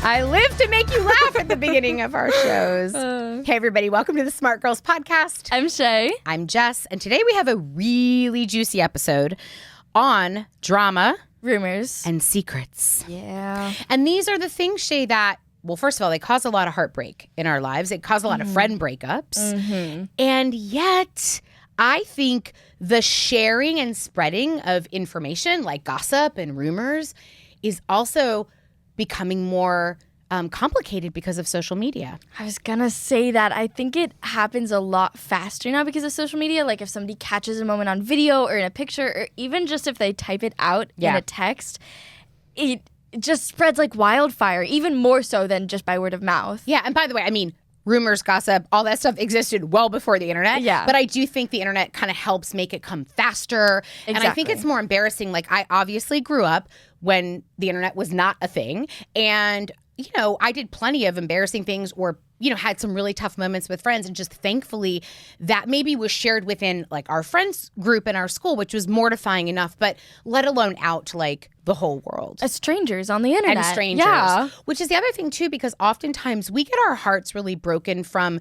I live to make you laugh at the beginning of our shows. Hey, everybody. Welcome to the Smart Girls Podcast. I'm Shay. I'm Jess. And today we have a really juicy episode on drama, rumors, and secrets. Yeah. And these are the things, Shay, that, well, first of all, they cause a lot of heartbreak in our lives. It cause a lot of friend breakups. And yet, I think the sharing and spreading of information like gossip and rumors is also becoming more complicated because of social media. I was gonna say that. I think it happens a lot faster now because of social media. Like if somebody catches a moment on video or in a picture, or even just if they type it out in a text, it just spreads like wildfire, even more so than just by word of mouth. Yeah, and by the way, I mean, rumors, gossip, all that stuff existed well before the internet. Yeah. But I do think the internet kind of helps make it come faster. Exactly. And I think it's more embarrassing. Like, I obviously grew up when the internet was not a thing. And, you know, I did plenty of embarrassing things or, you know, had some really tough moments with friends. And just thankfully that maybe was shared within like our friends group in our school, which was mortifying enough, but let alone out to like the whole world. As strangers on the internet. And strangers. Yeah. Which is the other thing too, because oftentimes we get our hearts really broken from,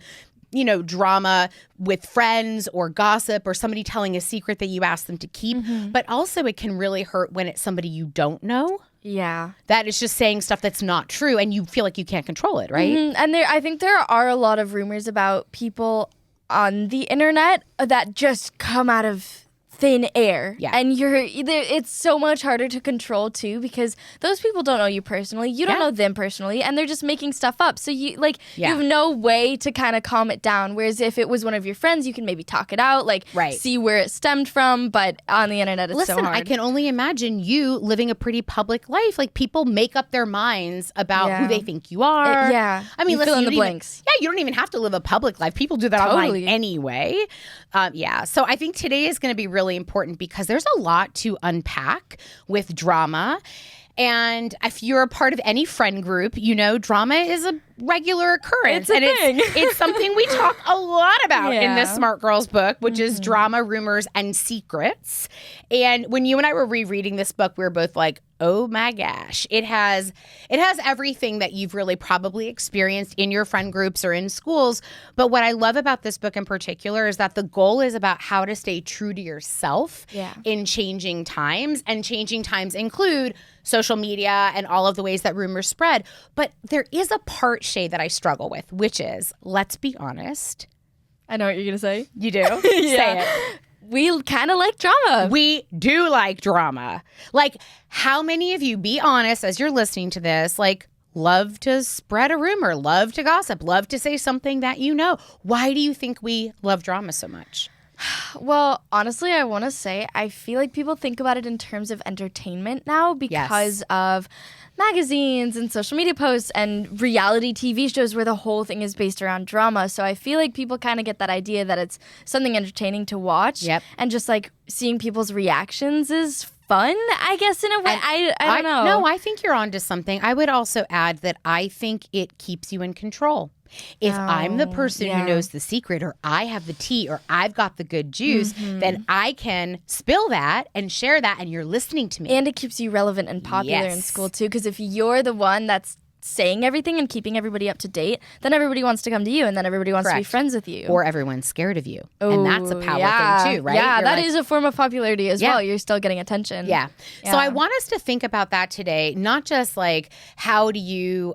you know, drama with friends or gossip or somebody telling a secret that you ask them to keep. But also it can really hurt when it's somebody you don't know. Yeah. That is just saying stuff that's not true and you feel like you can't control it, right? And I think there are a lot of rumors about people on the internet that just come out of thin air. Yeah. And it's so much harder to control too because those people don't know you personally. You don't know them personally, and they're just making stuff up. So you have no way to kind of calm it down. Whereas if it was one of your friends, you can maybe talk it out, see where it stemmed from. But on the internet, it's so hard. I can only imagine you living a pretty public life. Like people make up their minds about who they think you are. I mean, you fill in the blanks. You don't even have to live a public life. People do that online anyway. So I think today is going to be really important because there's a lot to unpack with drama. And if you're a part of any friend group, you know, drama is a regular occurrence. It's something we talk a lot about in this Smart Girls book, which is drama, rumors, and secrets. And when you and I were rereading this book, we were both like, oh my gosh, it has everything that you've really probably experienced in your friend groups or in schools. But what I love about this book in particular is that the goal is about how to stay true to yourself in changing times. And changing times include social media and all of the ways that rumors spread. But there is a part, Shay, that I struggle with, which is, let's be honest. I know what you're going to say. You do? Say it. We kind of like drama. We do like drama. Like, how many of you, be honest, as you're listening to this, like, love to spread a rumor, love to gossip, love to say something that you know? Why do you think we love drama so much? Well, honestly, I want to say I feel like people think about it in terms of entertainment now because of magazines and social media posts and reality TV shows where the whole thing is based around drama. So I feel like people kind of get that idea that it's something entertaining to watch. And just like seeing people's reactions is fun, I guess, in a way. I don't know. No, I think you're onto something. I would also add that I think it keeps you in control. If I'm the person who knows the secret, or I have the tea, or I've got the good juice, then I can spill that and share that, and you're listening to me. And it keeps you relevant and popular in school, too, because if you're the one that's saying everything and keeping everybody up to date, then everybody wants to come to you, and then everybody wants to be friends with you. Or everyone's scared of you. And that's a power thing, too, right? Yeah, you're that is a form of popularity as well. You're still getting attention. So I want us to think about that today, not just like, how do you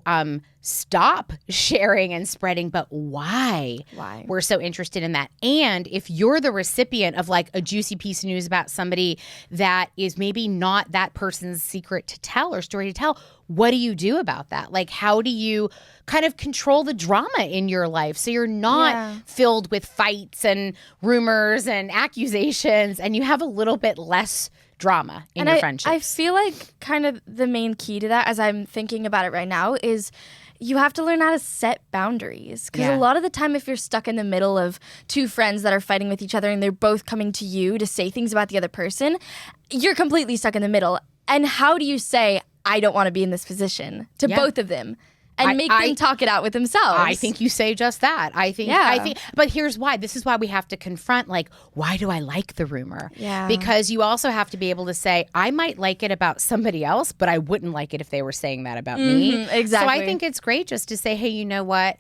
stop sharing and spreading, but why we're so interested in that. And if you're the recipient of like a juicy piece of news about somebody that is maybe not that person's secret to tell or story to tell, what do you do about that? Like, how do you kind of control the drama in your life so you're not filled with fights and rumors and accusations, and you have a little bit less drama in your friendships? I feel like kind of the main key to that, as I'm thinking about it right now, is you have to learn how to set boundaries. Because a lot of the time, if you're stuck in the middle of two friends that are fighting with each other and they're both coming to you to say things about the other person, you're completely stuck in the middle. And how do you say, I don't want to be in this position to both of them? and make them talk it out with themselves. I think you say just that. I think, but here's why. This is why we have to confront, like, why do I like the rumor? Yeah. Because you also have to be able to say, I might like it about somebody else, but I wouldn't like it if they were saying that about me. Exactly. So I think it's great just to say, hey, you know what?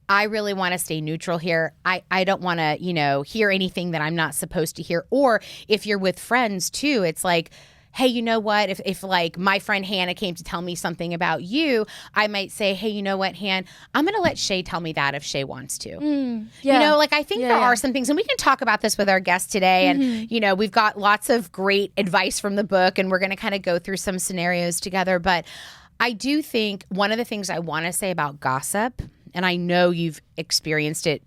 I really want to stay neutral here. I don't want to, hear anything that I'm not supposed to hear. Or if you're with friends too, it's like, hey, you know what? If like my friend Hannah came to tell me something about you, I might say, hey, you know what, Han, I'm going to let Shay tell me that if Shay wants to. I think there are some things, and we can talk about this with our guest today. And, we've got lots of great advice from the book, and we're going to kind of go through some scenarios together. But I do think one of the things I want to say about gossip, and I know you've experienced it.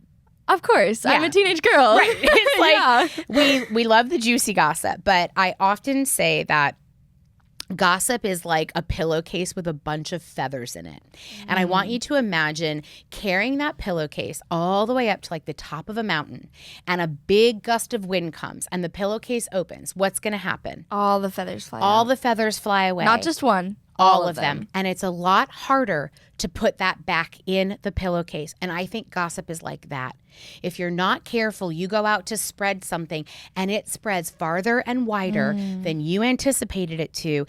Of course. I'm a teenage girl. Right. It's like we love the juicy gossip, but I often say that gossip is like a pillowcase with a bunch of feathers in it. And I want you to imagine carrying that pillowcase all the way up to like the top of a mountain, and a big gust of wind comes and the pillowcase opens. What's going to happen? All the feathers fly All out. the feathers fly away. Not just one. All of them. And it's a lot harder to put that back in the pillowcase. And I think gossip is like that. If you're not careful, you go out to spread something and it spreads farther and wider than you anticipated it to.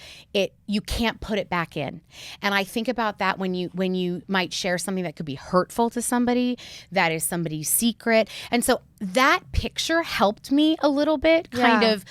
You can't put it back in. And I think about that when you might share something that could be hurtful to somebody, that is somebody's secret. And so that picture helped me a little bit, kind of.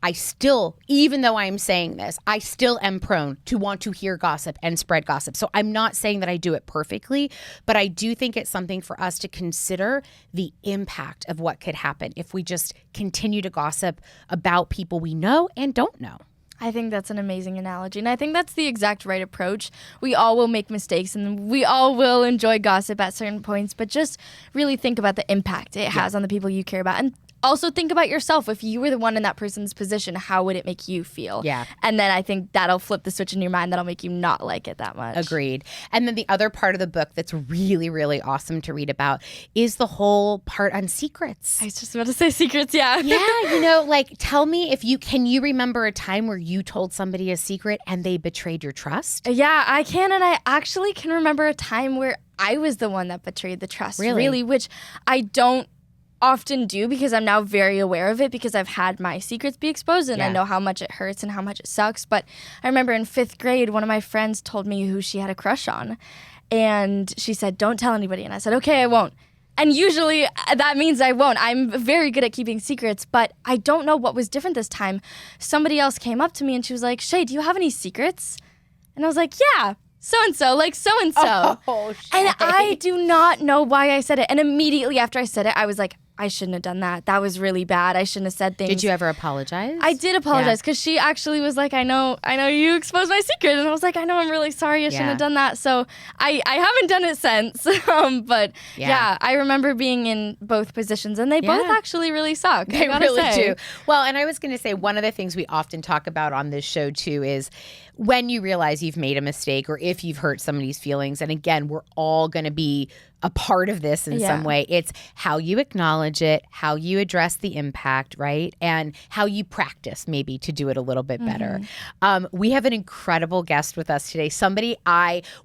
I still, even though I am saying this, I still am prone to want to hear gossip and spread gossip. So I'm not saying that I do it perfectly, but I do think it's something for us to consider the impact of what could happen if we just continue to gossip about people we know and don't know. I think that's an amazing analogy, and I think that's the exact right approach. We all will make mistakes, and we all will enjoy gossip at certain points, but just really think about the impact it has on the people you care about. And also think about yourself. If you were the one in that person's position, how would it make you feel? Yeah. And then I think that'll flip the switch in your mind. That'll make you not like it that much. Agreed. And then the other part of the book that's really, really awesome to read about is the whole part on secrets. I was just about to say secrets, yeah. Yeah, tell me can you remember a time where you told somebody a secret and they betrayed your trust? Yeah, I can. And I actually can remember a time where I was the one that betrayed the trust, really, which I don't often do because I'm now very aware of it because I've had my secrets be exposed and I know how much it hurts and how much it sucks. But I remember in 5th grade, one of my friends told me who she had a crush on. And she said, don't tell anybody. And I said, okay, I won't. And usually that means I won't. I'm very good at keeping secrets, but I don't know what was different this time. Somebody else came up to me and she was like, Shay, do you have any secrets? And I was like, yeah. So-and-so, like so-and-so. Oh, Shay. And I do not know why I said it. And immediately after I said it, I was like, I shouldn't have done that. That was really bad. I shouldn't have said things. Did you ever apologize? I did apologize because she actually was like, I know you exposed my secret. And I was like, I know, I'm really sorry. I shouldn't have done that. So I haven't done it since. But I remember being in both positions and they both actually really suck. They really do. Well, and I was going to say one of the things we often talk about on this show too is when you realize you've made a mistake or if you've hurt somebody's feelings. And again, we're all going to be a part of this in some way. It's how you acknowledge it, how you address the impact, right? And how you practice maybe to do it a little bit better. We have an incredible guest with us today.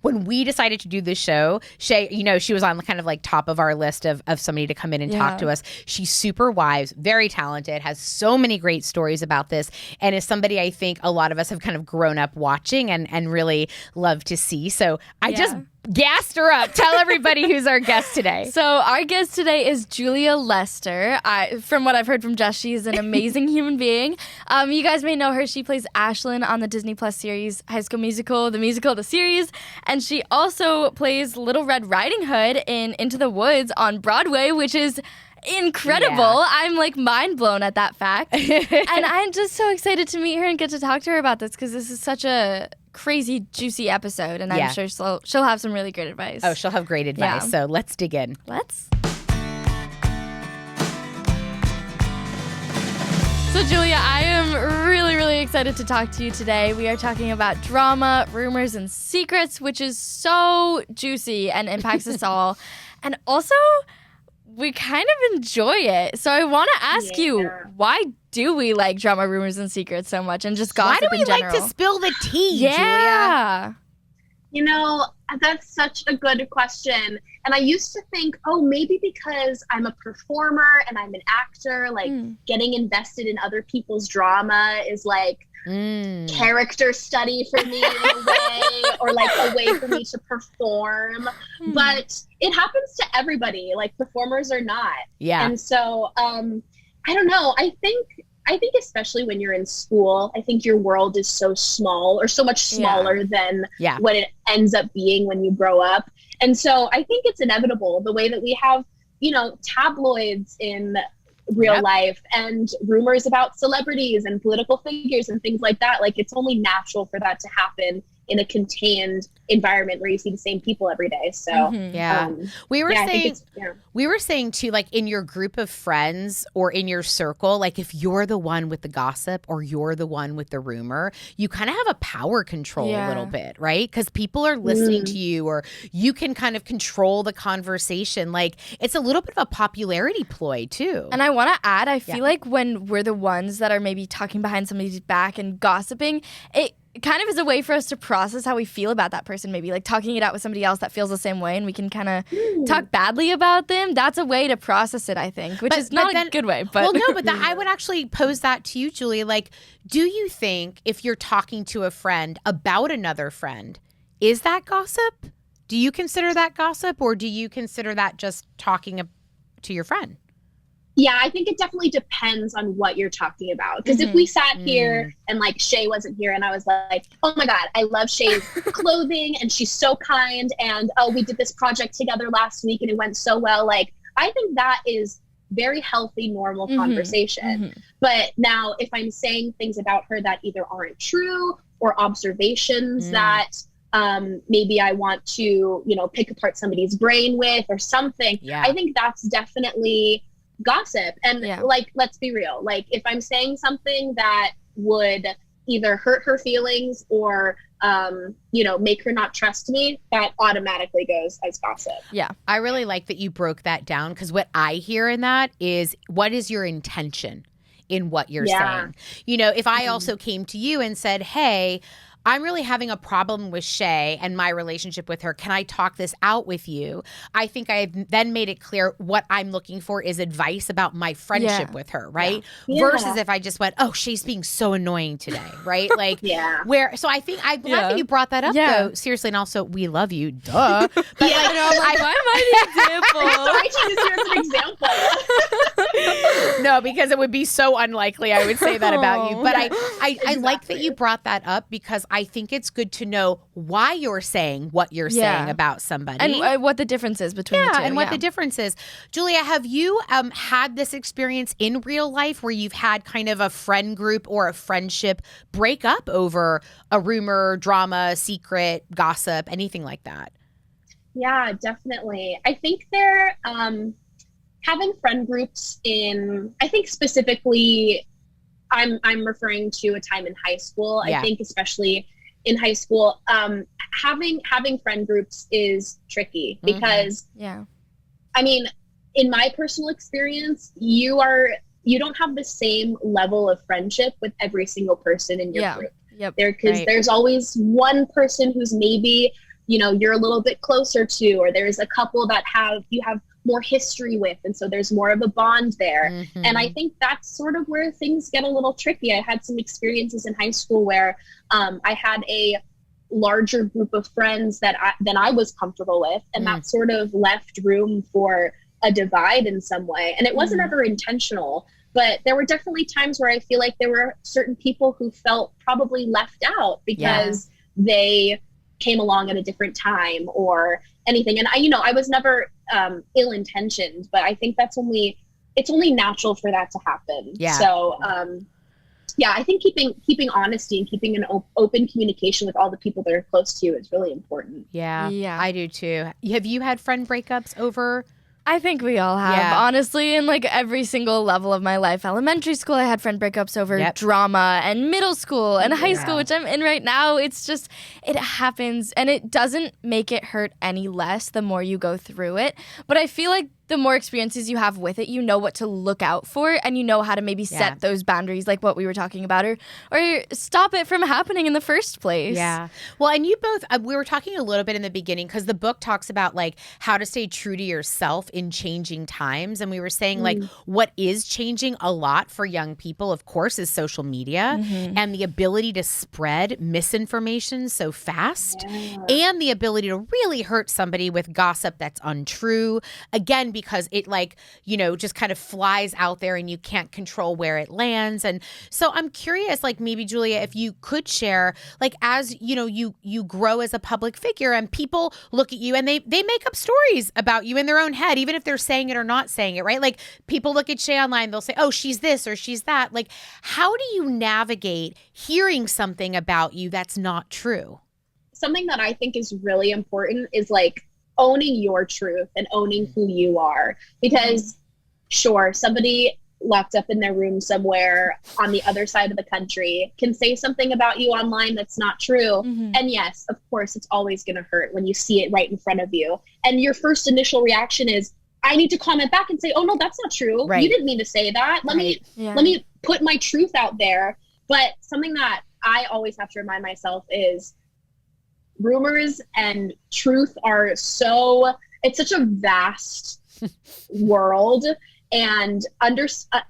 When we decided to do this show, Shay, she was on kind of like top of our list of somebody to come in and talk to us. She's super wise, very talented, has so many great stories about this, and is somebody I think a lot of us have kind of grown up watching and really love to see. So I just gassed her up. Tell everybody who's our guest today. So our guest today is Julia Lester. From what I've heard from Jess, she's an amazing human being. You guys may know her. She plays Ashlyn on the Disney Plus series High School Musical, the series. And she also plays Little Red Riding Hood in Into the Woods on Broadway, which is incredible. Yeah. I'm like mind blown at that fact. And I'm just so excited to meet her and get to talk to her about this because this is such a crazy, juicy episode, and I'm sure she'll have some really great advice. Oh, she'll have great advice. Yeah. So let's dig in. Let's. So, Julia, I am really, really excited to talk to you today. We are talking about drama, rumors, and secrets, which is so juicy and impacts us all. And also, we kind of enjoy it. So I want to ask you, why do we like drama, rumors, and secrets so much and just gossip in general? Why do we like to spill the tea, Julia? You know, that's such a good question. And I used to think, oh, maybe because I'm a performer and I'm an actor, like getting invested in other people's drama is like character study for me in a way, or like a way for me to perform. But it happens to everybody, like performers or not. Yeah. And so I don't know. I think especially when you're in school, I think your world is so small, or so much smaller than what it ends up being when you grow up. And so I think it's inevitable, the way that we have, you know, tabloids in real life and rumors about celebrities and political figures and things like that. Like, it's only natural for that to happen in a contained environment where you see the same people every day. So we were saying too, like in your group of friends or in your circle, like if you're the one with the gossip or you're the one with the rumor, you kind of have a power control a little bit, right? Because people are listening to you, or you can kind of control the conversation. Like, it's a little bit of a popularity ploy too. And I want to add, I feel like when we're the ones that are maybe talking behind somebody's back and gossiping, it kind of is a way for us to process how we feel about that person, maybe like talking it out with somebody else that feels the same way, and we can kind of talk badly about them. That's a way to process it, I think, which is not a good way. But I would actually pose that to you, Julia. Like, do you think if you're talking to a friend about another friend, is that gossip? Do you consider that gossip, or do you consider that just talking to your friend? Yeah, I think it definitely depends on what you're talking about. Because if we sat here and like Shay wasn't here and I was like, oh my God, I love Shay's clothing and she's so kind, and oh, we did this project together last week and it went so well. Like, I think that is very healthy, normal conversation. But now if I'm saying things about her that either aren't true, or observations that maybe I want to, you know, pick apart somebody's brain with or something, I think that's definitely gossip. And like, let's be real, like if I'm saying something that would either hurt her feelings or you know, make her not trust me, that automatically goes as gossip. I really like that you broke that down, because what I hear in that is, what is your intention in what you're saying? You know, if I also came to you and said, hey, I'm really having a problem with Shay and my relationship with her. Can I talk this out with you? I think I've then made it clear what I'm looking for is advice about my friendship with her, right? Versus if I just went, oh, Shay's being so annoying today, right? Like, so I think I'm glad that you brought that up, though, seriously. And also, we love you, duh. But why am I the example? Sorry to use you as an example. No, because it would be so unlikely I would say that about you. But I like that you brought that up, because I think it's good to know why you're saying what you're saying about somebody. And what the difference is between the two. And what the difference is. Julia, have you had this experience in real life where you've had kind of a friend group or a friendship break up over a rumor, drama, secret, gossip, anything like that? Yeah, definitely. I think they're having friend groups in, I think specifically, I'm referring to a time in high school. I think especially in high school, having friend groups is tricky because, I mean, in my personal experience, you don't have the same level of friendship with every single person in your group. Because there's always one person who's maybe, you know, you're a little bit closer to, or there's a couple that you have more history with, and so there's more of a bond there. And I think that's sort of where things get a little tricky. I had some experiences in high school where I had a larger group of friends than I was comfortable with, and that sort of left room for a divide in some way. And it wasn't ever intentional, but there were definitely times where I feel like there were certain people who felt probably left out because they came along at a different time or anything. And I was never ill-intentioned, but I think it's only natural for that to happen. So I think keeping honesty and keeping an open communication with all the people that are close to you is really important. I do too. Have you had friend breakups over? I think we all have, honestly, in like every single level of my life. Elementary school, I had friend breakups over drama, and middle school and high school, which I'm in right now. It's just, it happens, and it doesn't make it hurt any less the more you go through it. But I feel like the more experiences you have with it, you know what to look out for, and you know how to maybe set those boundaries, like what we were talking about, or stop it from happening in the first place. Yeah. Well, and you both, we were talking a little bit in the beginning because the book talks about like how to stay true to yourself in changing times. And we were saying like what is changing a lot for young people, of course, is social media and the ability to spread misinformation so fast and the ability to really hurt somebody with gossip that's untrue. Again, because it like, you know, just kind of flies out there and you can't control where it lands. And so I'm curious, like maybe Julia, if you could share, like as you know, you grow as a public figure and people look at you and they make up stories about you in their own head, even if they're saying it or not saying it, right? Like people look at Shay online, they'll say, oh, she's this or she's that. Like, how do you navigate hearing something about you that's not true? Something that I think is really important is like owning your truth and owning who you are. Because sure, somebody locked up in their room somewhere on the other side of the country can say something about you online that's not true. And yes, of course, it's always going to hurt when you see it right in front of you. And your first initial reaction is, I need to comment back and say, oh no, that's not true. Right. You didn't mean to say that. Let me put my truth out there. But something that I always have to remind myself is rumors and truth are it's such a vast world. And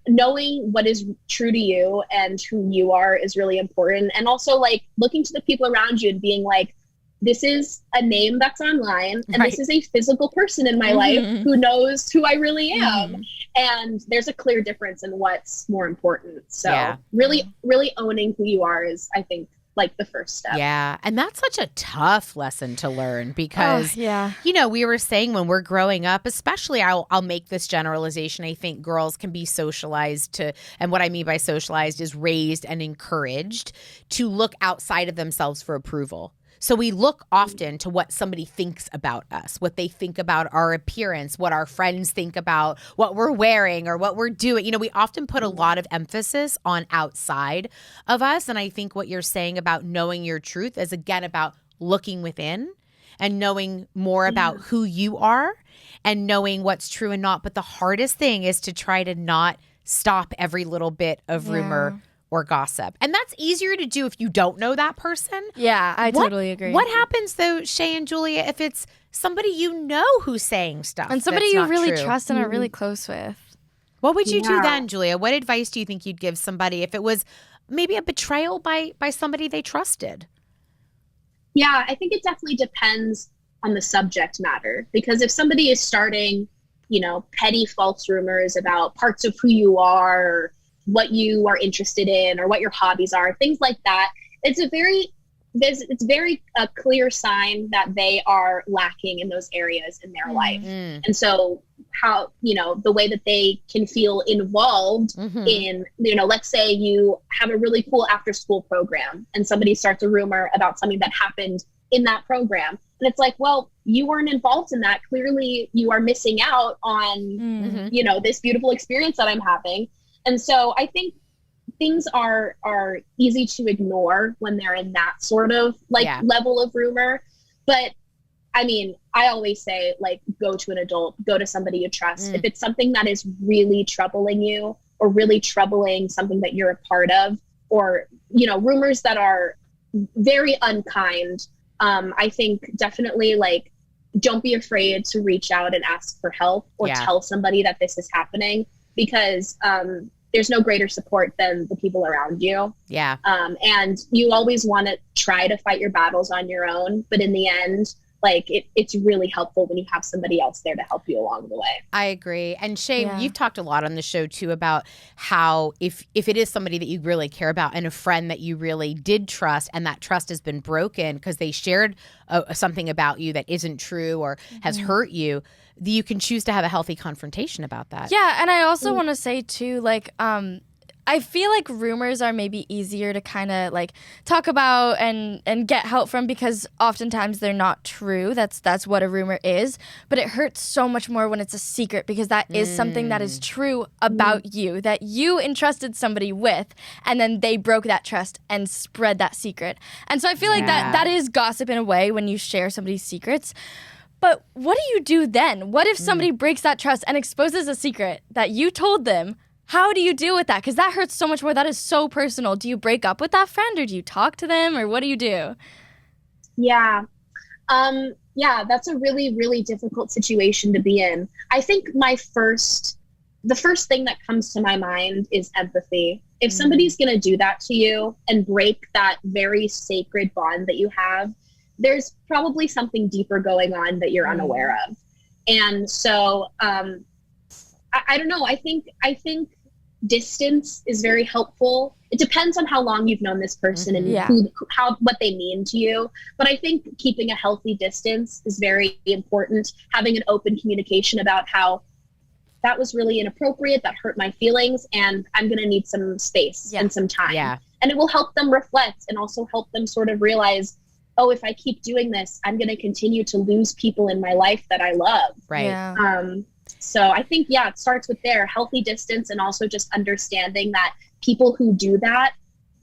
knowing what is true to you and who you are is really important. And also like looking to the people around you and being like, this is a name that's online and this is a physical person in my life who knows who I really am. And there's a clear difference in what's more important. So really owning who you are is, I think, like the first step. Yeah. And that's such a tough lesson to learn because, you know, we were saying when we're growing up, especially I'll make this generalization. I think girls can be socialized to, and what I mean by socialized is raised and encouraged to look outside of themselves for approval. So we look often to what somebody thinks about us, what they think about our appearance, what our friends think about what we're wearing or what we're doing. You know, we often put a lot of emphasis on outside of us. And I think what you're saying about knowing your truth is, again, about looking within and knowing more about who you are and knowing what's true and not. But the hardest thing is to try to not stop every little bit of rumor or gossip. And that's easier to do if you don't know that person. Yeah, I totally agree. What happens though, Shay and Julia, if it's somebody you know who's saying stuff and somebody you really true? Trust and are really close with? What would you do then, Julia? What advice do you think you'd give somebody if it was maybe a betrayal by somebody they trusted? Yeah, I think it definitely depends on the subject matter. Because if somebody is starting, you know, petty false rumors about parts of who you are, or what you are interested in or what your hobbies are, things like that, it's very a clear sign that they are lacking in those areas in their life. And so how, you know, the way that they can feel involved in, you know, let's say you have a really cool after school program and somebody starts a rumor about something that happened in that program. And it's like, well, you weren't involved in that. Clearly you are missing out on, you know, this beautiful experience that I'm having. And so I think things are easy to ignore when they're in that sort of like level of rumor. But I mean, I always say, like, go to an adult, go to somebody you trust. If it's something that is really troubling you or really troubling something that you're a part of, or, you know, rumors that are very unkind, I think definitely like, don't be afraid to reach out and ask for help or tell somebody that this is happening. Because there's no greater support than the people around you. Yeah. And you always want to try to fight your battles on your own. But in the end, like it's really helpful when you have somebody else there to help you along the way. I agree. And Shay, you've talked a lot on the show too about how if it is somebody that you really care about and a friend that you really did trust and that trust has been broken because they shared something about you that isn't true or has hurt you, you can choose to have a healthy confrontation about that. Yeah. And I also want to say too, like, I feel like rumors are maybe easier to kind of like talk about and get help from because oftentimes they're not true. That's what a rumor is. But it hurts so much more when it's a secret because that is something that is true about you, that you entrusted somebody with, and then they broke that trust and spread that secret. And so I feel like that is gossip in a way when you share somebody's secrets. But what do you do then? What if somebody breaks that trust and exposes a secret that you told them? How do you deal with that? Because that hurts so much more. That is so personal. Do you break up with that friend, or do you talk to them, or what do you do? Yeah. Yeah, that's a really, really difficult situation to be in. I think the first thing that comes to my mind is empathy. If somebody's going to do that to you and break that very sacred bond that you have, there's probably something deeper going on that you're unaware of. And so, I don't know. I think distance is very helpful. It depends on how long you've known this person and what they mean to you. But I think keeping a healthy distance is very important. Having an open communication about how that was really inappropriate, that hurt my feelings, and I'm going to need some space and some time. Yeah. And it will help them reflect and also help them sort of realize, oh, if I keep doing this, I'm going to continue to lose people in my life that I love. Right. Yeah. So I think, it starts with their healthy distance, and also just understanding that people who do that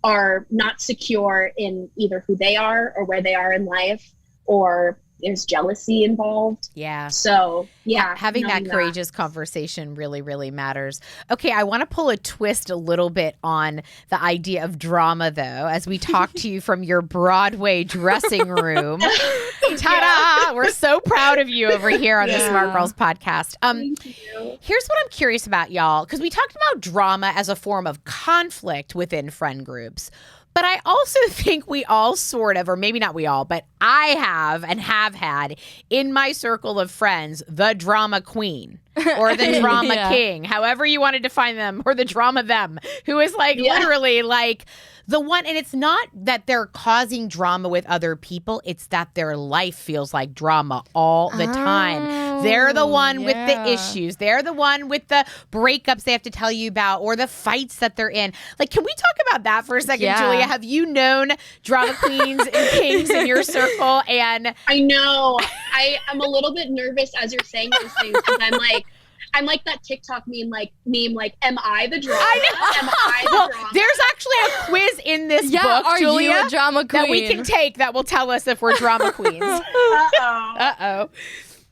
are not secure in either who they are or where they are in life, or there's jealousy involved. Yeah. So, having that courageous conversation really, really matters. Okay, I want to pull a twist a little bit on the idea of drama, though, as we talk to you from your Broadway dressing room. Ta-da! We're so proud of you over here on the Smart Girls podcast. Thank you. Here's what I'm curious about, y'all, because we talked about drama as a form of conflict within friend groups. But I also think we all sort of, or maybe not we all, but I have and have had in my circle of friends, the drama queen or the drama king, however you want to define them, or the drama them, who is literally like the one. And it's not that they're causing drama with other people. It's that their life feels like drama all the time. They're the one with the issues. They're the one with the breakups they have to tell you about, or the fights that they're in. Like, can we talk about that for a second, Julia? Have you known drama queens and kings in your circle? And I know. I'm a little bit nervous as you're saying those things, because I'm like that TikTok meme, am I the drama? Am I the drama? There's actually a quiz in this book, are Julia, you a drama queen? that we can take that will tell us if we're drama queens. Uh-oh.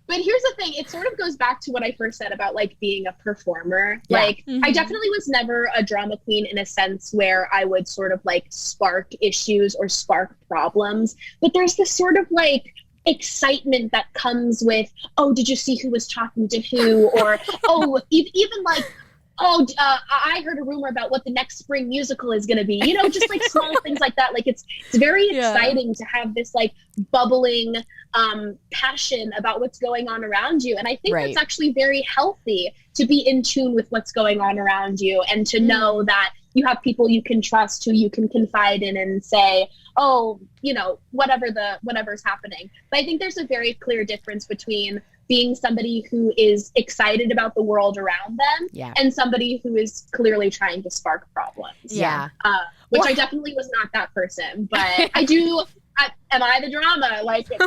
But here's the thing. It sort of goes back to what I first said about being a performer. Yeah. I definitely was never a drama queen in a sense where I would sort of spark issues or spark problems. But there's this sort of excitement that comes with, oh, did you see who was talking to who? Or, oh, even I heard a rumor about what the next spring musical is going to be. Just small things like that. It's very exciting to have this bubbling passion about what's going on around you. And I think that's actually very healthy, to be in tune with what's going on around you, and to know that you have people you can trust, who you can confide in and say, oh, whatever's happening. But I think there's a very clear difference between being somebody who is excited about the world around them and somebody who is clearly trying to spark problems. Yeah. Which I definitely was not that person, but I do. Am I the drama?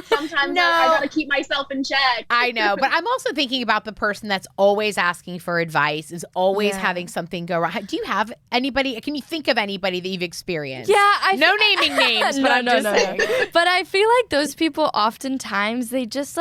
Sometimes I gotta keep myself in check. I know, but I'm also thinking about the person that's always asking for advice, is always having something go wrong. Do you have anybody? Can you think of anybody that you've experienced? Yeah, no naming names, but I'm just saying. But I feel like those people oftentimes, they just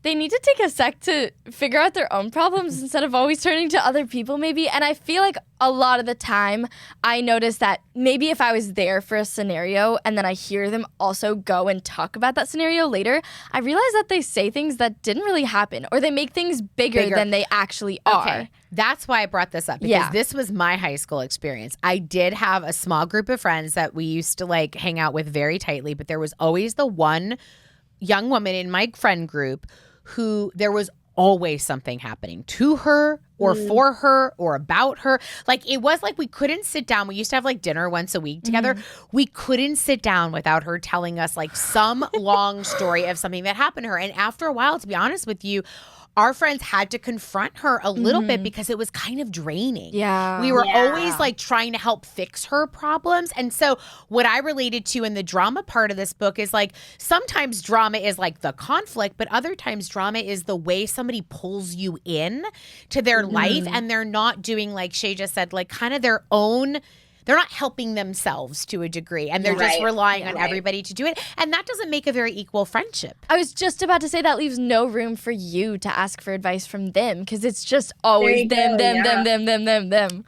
they need to take a sec to figure out their own problems instead of always turning to other people, maybe. And I feel like a lot of the time I notice that maybe if I was there for a scenario and then I hear them also go and talk about that scenario later, I realize that they say things that didn't really happen, or they make things bigger than they actually are. Okay. That's why I brought this up, because this was my high school experience. I did have a small group of friends that we used to hang out with very tightly, but there was always the one young woman in my friend group who there was always something happening to her or for her or about her. It was we couldn't sit down. We used to have dinner once a week together. We couldn't sit down without her telling us some long story of something that happened to her. And after a while, to be honest with you, our friends had to confront her a little bit, because it was kind of draining. Yeah. We were always trying to help fix her problems. And so what I related to in the drama part of this book is sometimes drama is the conflict, but other times drama is the way somebody pulls you in to their life, and they're not doing, like Shay just said, kind of their own they're not helping themselves to a degree, and they're just relying on everybody to do it. And that doesn't make a very equal friendship. I was just about to say that leaves no room for you to ask for advice from them, because it's just always them.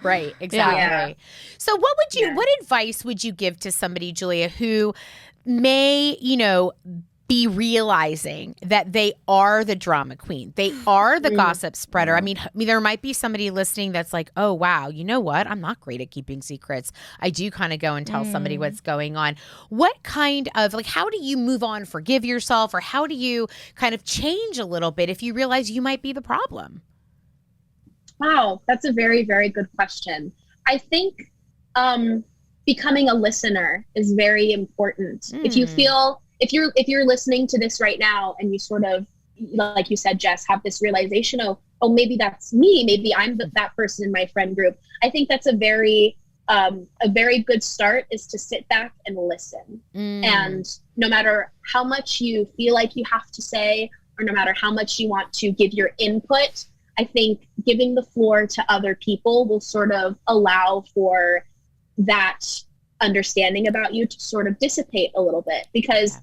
Right, exactly. Yeah. So what advice would you give to somebody, Julia, who may, be realizing that they are the drama queen. They are the gossip spreader. I mean, there might be somebody listening that's like, oh, wow, you know what? I'm not great at keeping secrets. I do kind of go and tell somebody what's going on. What kind of, how do you move on, forgive yourself, or how do you kind of change a little bit if you realize you might be the problem? Wow, that's a very, very good question. I think becoming a listener is very important. If you feel... If you're listening to this right now and you sort of, like you said, Jess, have this realization of, oh, maybe that's me, maybe I'm that person in my friend group. I think that's a very good start, is to sit back and listen. And no matter how much you feel like you have to say, or no matter how much you want to give your input, I think giving the floor to other people will sort of allow for that understanding about you to sort of dissipate a little bit, because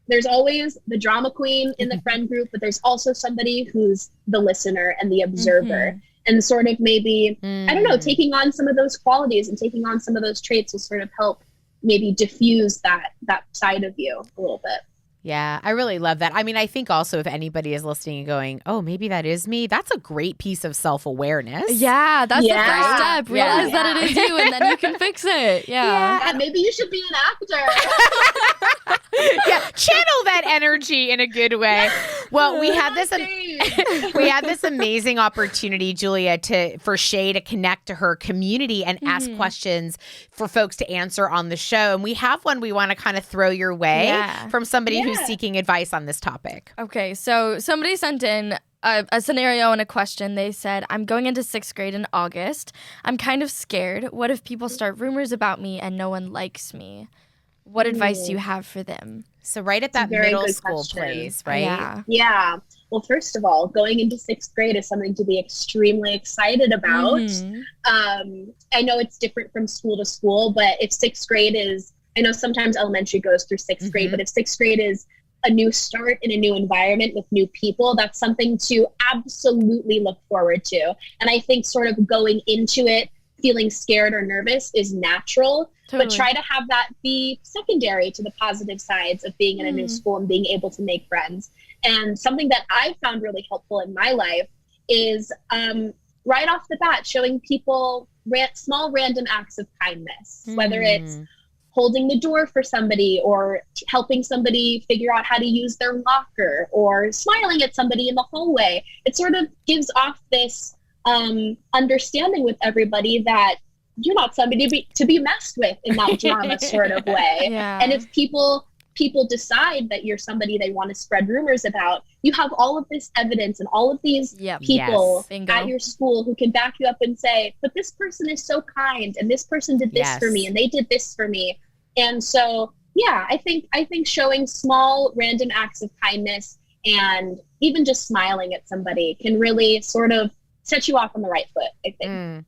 there's always the drama queen in the friend group, but there's also somebody who's the listener and the observer. And sort of maybe, I don't know, taking on some of those qualities and taking on some of those traits will sort of help maybe diffuse that side of you a little bit. Yeah, I really love that. I mean, I think also if anybody is listening and going, oh, maybe that is me, that's a great piece of self-awareness. Yeah, that's the first step. Realize that it is you, and then you can fix it. Yeah. Maybe you should be an actor. Channel that energy in a good way. Well, we had this amazing opportunity, Julia, for Shay to connect to her community and ask questions for folks to answer on the show. And we have one we want to kind of throw your way from somebody who's seeking advice on this topic. Okay, so somebody sent in a scenario and a question. They said, I'm going into 6th grade in August. I'm kind of scared. What if people start rumors about me and no one likes me? What advice do you have for them? So right at that middle school place, right? Yeah. Well, first of all, going into 6th grade is something to be extremely excited about. I know it's different from school to school, but if 6th grade is, I know sometimes elementary goes through 6th grade, but if 6th grade is a new start in a new environment with new people, that's something to absolutely look forward to. And I think sort of going into it feeling scared or nervous is natural. But try to have that be secondary to the positive sides of being in a new school and being able to make friends. And something that I've found really helpful in my life is right off the bat, showing people small random acts of kindness, whether it's holding the door for somebody or helping somebody figure out how to use their locker or smiling at somebody in the hallway. It sort of gives off this understanding with everybody that you're not somebody to be messed with in that drama sort of way. And if people decide that you're somebody they want to spread rumors about, you have all of this evidence and all of these people at your school who can back you up and say, but this person is so kind and this person did this for me and they did this for me. And so, I think showing small random acts of kindness and even just smiling at somebody can really sort of set you off on the right foot, I think.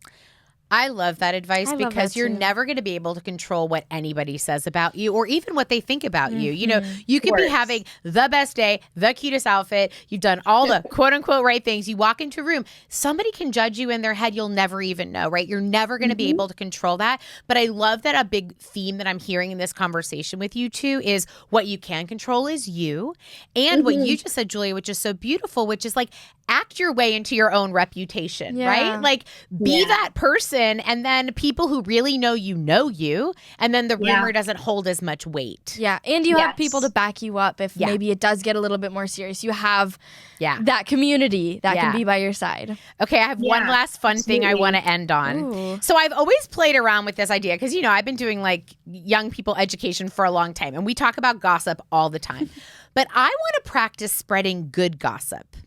I love that advice because you're never going to be able to control what anybody says about you or even what they think about you. You know, you could be having the best day, the cutest outfit. You've done all the quote unquote right things. You walk into a room, somebody can judge you in their head. You'll never even know, right? You're never going to be able to control that. But I love that a big theme that I'm hearing in this conversation with you two is what you can control is you. And what you just said, Julia, which is so beautiful, which is like act your way into your own reputation, right? Like be that person. And then people who really know you, and then the rumor doesn't hold as much weight. Yeah, and you have people to back you up if maybe it does get a little bit more serious. You have that community that can be by your side. Okay, I have one last fun thing I want to end on. Ooh. So I've always played around with this idea because, I've been doing like young people education for a long time, and we talk about gossip all the time. But I want to practice spreading good gossip.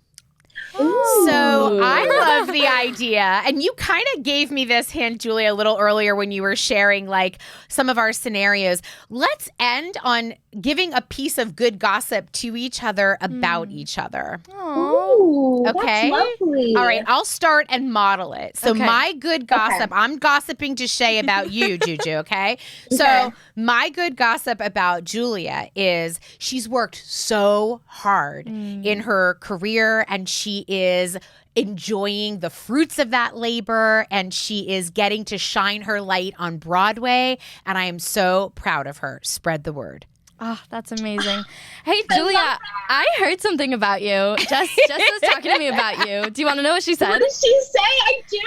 So I love the idea. And you kind of gave me this hint, Julia, a little earlier when you were sharing like some of our scenarios. Let's end on giving a piece of good gossip to each other about each other. Ooh, okay. That's lovely. All right. I'll start and model it. So my good gossip, I'm gossiping to Shay about you, Juju. Okay. So my good gossip about Julia is she's worked so hard in her career, and she is enjoying the fruits of that labor, and she is getting to shine her light on Broadway. And I am so proud of her. Spread the word. Oh, that's amazing. Hey, Julia, I heard something about you. Jess was talking to me about you. Do you want to know what she said? What did she say? I do.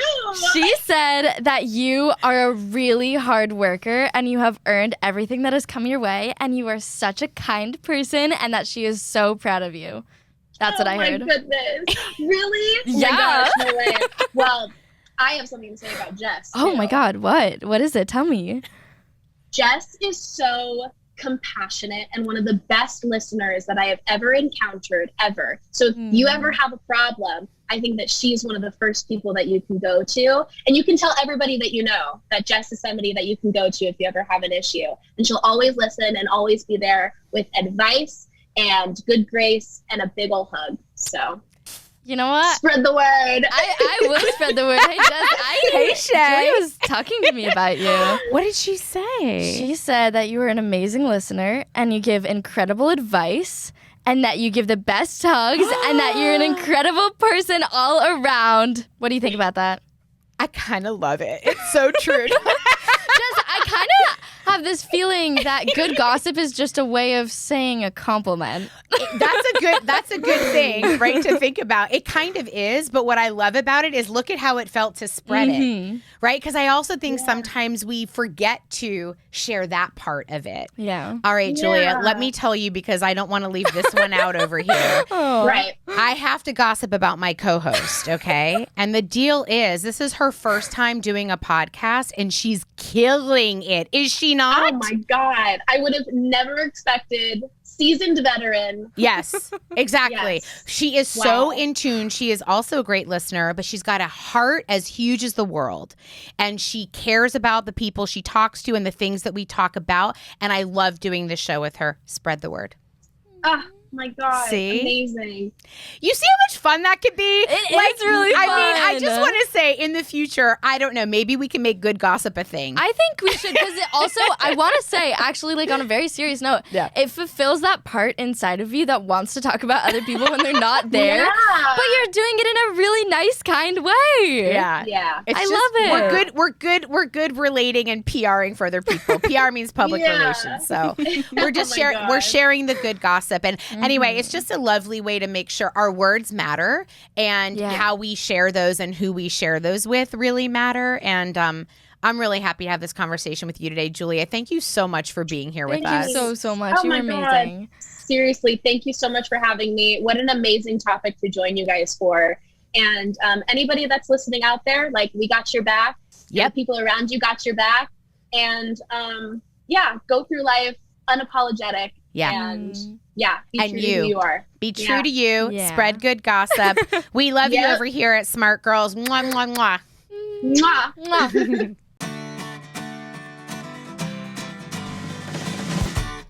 She said that you are a really hard worker and you have earned everything that has come your way, and you are such a kind person, and that she is so proud of you. That's what I heard. Oh my goodness. Really? Yeah. Oh my gosh, no way. Well, I have something to say about Jess. Oh too. my God, what? What is it? Tell me. Jess is so compassionate and one of the best listeners that I have ever encountered, ever. So if you ever have a problem, I think that she's one of the first people that you can go to. And you can tell everybody that you know that Jess is somebody that you can go to if you ever have an issue. And she'll always listen and always be there with advice and good grace and a big ol' hug. So you know what? Spread the word. I will spread the word. Hey, Jess. Hey, Shay. Julia was talking to me about you. What did she say? She said that you are an amazing listener and you give incredible advice and that you give the best hugs and that you're an incredible person all around. What do you think about that? I kind of love it. It's so true. Jess, I kind of have this feeling that good gossip is just a way of saying a compliment. That's a good thing, right, to think about. It kind of is, but what I love about it is look at how it felt to spread it, right? Because I also think sometimes we forget to share that part of it. Yeah. All right, Julia, let me tell you, because I don't want to leave this one out over here. Right. I have to gossip about my co-host, okay? And the deal is, this is her first time doing a podcast, and she's killing it. Is she not? Oh my God. I would have never expected. Seasoned veteran. Yes, exactly. Yes. She is so in tune. She is also a great listener, but she's got a heart as huge as the world. And she cares about the people she talks to and the things that we talk about. And I love doing this show with her. Spread the word. Oh my God. See? Amazing. You see how much fun that could be? It's really fun. I mean, I just want to say in the future, I don't know, maybe we can make good gossip a thing. I think we should, because it also, I want to say, actually, like on a very serious note, it fulfills that part inside of you that wants to talk about other people when they're not there, but you're doing it in a really nice, kind way. Yeah. I love it. We're good relating and PRing for other people. PR means public relations. So we're just sharing the good gossip. And anyway, it's just a lovely way to make sure our words matter, and how we share those and who we share those with really matter. And I'm really happy to have this conversation with you today, Julia. Thank you so much for being here with us. Thank you so much. Oh, You're amazing. God. Seriously, thank you so much for having me. What an amazing topic to join you guys for. And anybody that's listening out there, like, we got your back. Yep. People around you got your back. And go through life unapologetic. Yeah. And be true to who you are. Be true to you. Yeah. Spread good gossip. We love you over here at Smart Girls. Mwah, mwah, mwah. Mwah. Mwah.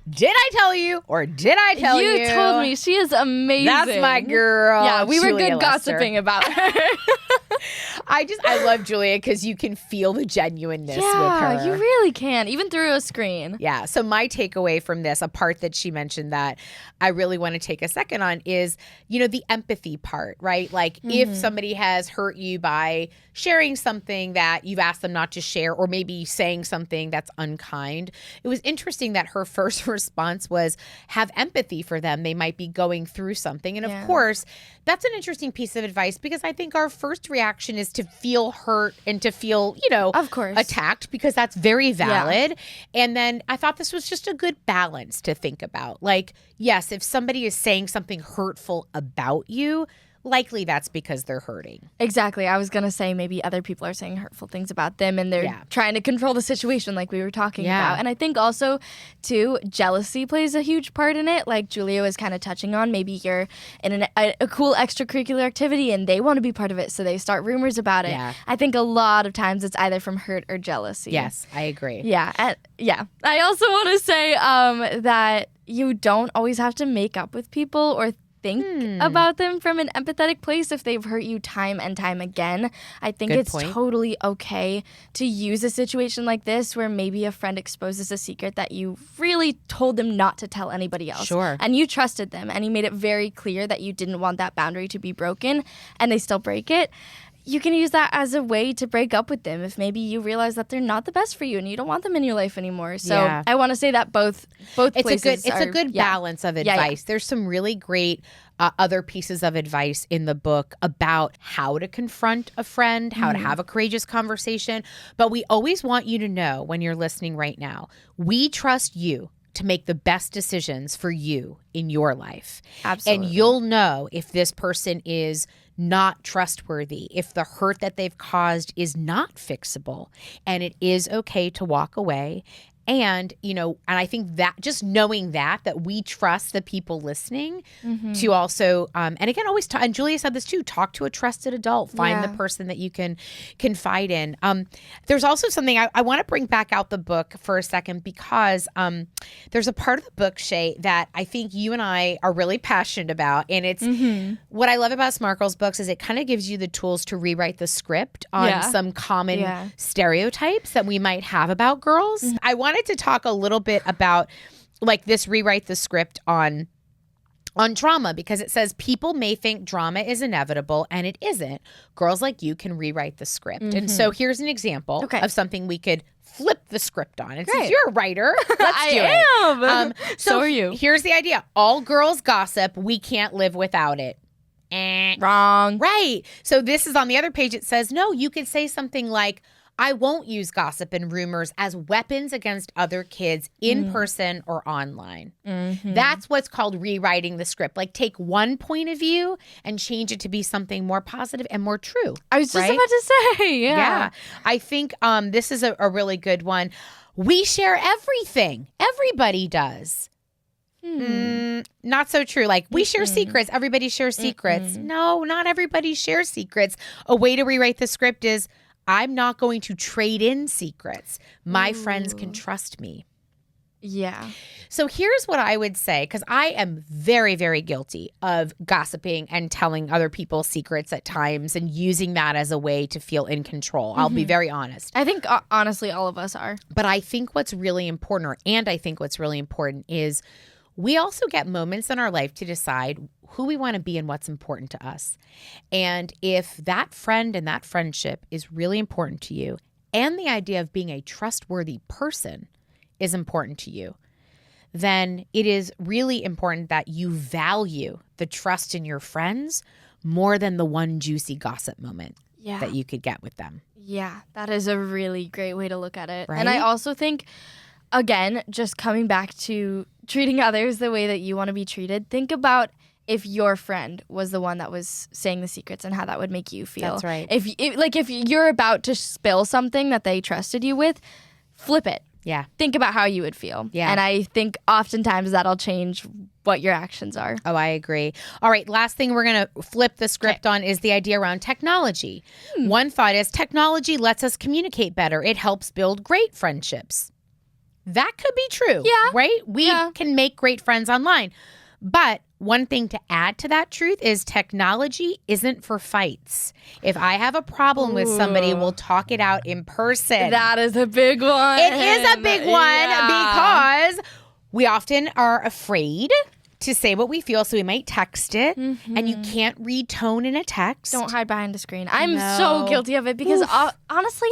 Did I tell you, or did I tell you? You told me. She is amazing. That's my girl. Yeah, we were Julia good Lester. Gossiping about her. I love Julia because you can feel the genuineness with her. Yeah, you really can, even through a screen. Yeah. So my takeaway from this, a part that she mentioned that I really want to take a second on is, the empathy part, right? Like if somebody has hurt you by sharing something that you've asked them not to share, or maybe saying something that's unkind. It was interesting that her first response was have empathy for them. They might be going through something. And of course, that's an interesting piece of advice, because I think our first reaction is to feel hurt and to feel, of course, attacked, because that's very valid. Yeah. And then I thought this was just a good balance to think about. Like, yes, if somebody is saying something hurtful about you, likely that's because they're hurting. Exactly. I was going to say maybe other people are saying hurtful things about them and they're trying to control the situation like we were talking about. And I think also, too, jealousy plays a huge part in it. Like Julia was kind of touching on, maybe you're in a cool extracurricular activity and they want to be part of it, so they start rumors about it. Yeah. I think a lot of times it's either from hurt or jealousy. Yes, I agree. Yeah. I also want to say that you don't always have to make up with people or think about them from an empathetic place if they've hurt you time and time again. I think it's totally okay to use a situation like this where maybe a friend exposes a secret that you really told them not to tell anybody else. Sure. And you trusted them and you made it very clear that you didn't want that boundary to be broken and they still break it. You can use that as a way to break up with them if maybe you realize that they're not the best for you and you don't want them in your life anymore. So I want to say that both places It's a good balance of advice. There's some really great other pieces of advice in the book about how to confront a friend, how to have a courageous conversation. But we always want you to know when you're listening right now, we trust you to make the best decisions for you in your life. Absolutely. And you'll know if this person is not trustworthy, if the hurt that they've caused is not fixable, and it is okay to walk away. And, and I think that just knowing that we trust the people listening to also, and again, always, and Julia said this too, talk to a trusted adult, find the person that you can confide in. There's also something I want to bring back out the book for a second because there's a part of the book, Shay, that I think you and I are really passionate about. And it's what I love about Smart Girls books is it kind of gives you the tools to rewrite the script on some common stereotypes that we might have about girls. I wanted to talk a little bit about like this rewrite the script on drama because it says people may think drama is inevitable and it isn't. Girls like you can rewrite the script. And so here's an example of something we could flip the script on. And since you're a writer, let's do it. I am. So are you. Here's the idea. All girls gossip. We can't live without it. Wrong. Right. So this is on the other page. It says, no, you could say something like, I won't use gossip and rumors as weapons against other kids in person or online. That's what's called rewriting the script. Like take one point of view and change it to be something more positive and more true. I was just about to say, yeah. I think this is a really good one. We share everything. Everybody does. Not so true. Like we share secrets. Everybody shares secrets. No, not everybody shares secrets. A way to rewrite the script is I'm not going to trade in secrets. My friends can trust me. Yeah. So here's what I would say, because I am very, very guilty of gossiping and telling other people secrets at times and using that as a way to feel in control. I'll be very honest. I think, honestly, all of us are. But I think what's really important, is we also get moments in our life to decide who we want to be and what's important to us. And if that friend and that friendship is really important to you, and the idea of being a trustworthy person is important to you, then it is really important that you value the trust in your friends more than the one juicy gossip moment that you could get with them. Yeah, that is a really great way to look at it. Right? And I also think, again, just coming back to treating others the way that you want to be treated, think about if your friend was the one that was saying the secrets and how that would make you feel. That's right. If you're about to spill something that they trusted you with, flip it. Yeah. Think about how you would feel. Yeah. And I think oftentimes that'll change what your actions are. Oh, I agree. All right. Last thing we're going to flip the script on is the idea around technology. One thought is technology lets us communicate better. It helps build great friendships. That could be true. Yeah. Right? We can make great friends online. But one thing to add to that truth is technology isn't for fights. If I have a problem with somebody, we'll talk it out in person. That is a big one. It is a big one because we often are afraid to say what we feel, so we might text it, and you can't read tone in a text. Don't hide behind a screen. I'm so guilty of it because honestly,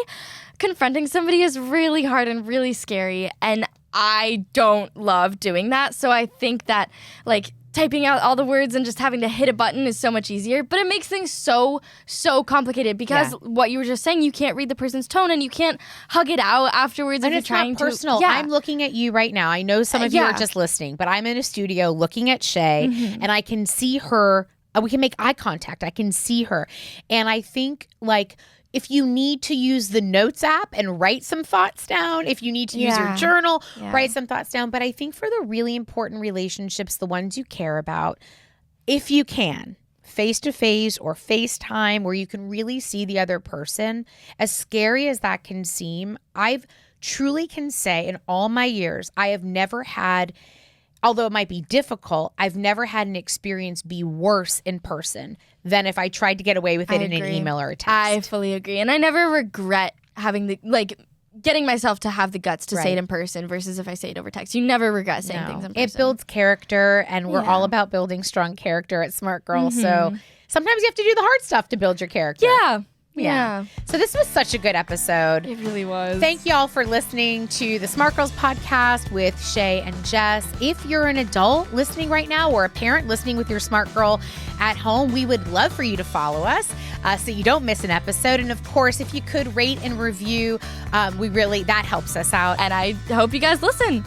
confronting somebody is really hard and really scary, and I don't love doing that. So I think that like typing out all the words and just having to hit a button is so much easier, but it makes things so complicated because what you were just saying, you can't read the person's tone and you can't hug it out afterwards and if it's you're trying not personal. to. I'm looking at you right now. I know some of you are just listening, but I'm in a studio looking at Shay and I can see her We can make eye contact. I can see her. And I think like if you need to use the notes app and write some thoughts down, if you need to use your journal, write some thoughts down. But I think for the really important relationships, the ones you care about, if you can, face-to-face or FaceTime where you can really see the other person, as scary as that can seem, I've truly can say in all my years, I have never had, although it might be difficult, I've never had an experience be worse in person than if I tried to get away with it in an email or a text. I fully agree. And I never regret having getting myself to have the guts to say it in person versus if I say it over text. You never regret saying things in person. It builds character, and we're all about building strong character at Smart Girl. So sometimes you have to do the hard stuff to build your character. Yeah. So this was such a good episode. It really was. Thank you all for listening to the Smart Girls podcast with Shay and Jess. If you're an adult listening right now or a parent listening with your Smart Girl at home, we would love for you to follow us so you don't miss an episode. And of course, if you could rate and review, that helps us out. And I hope you guys listen.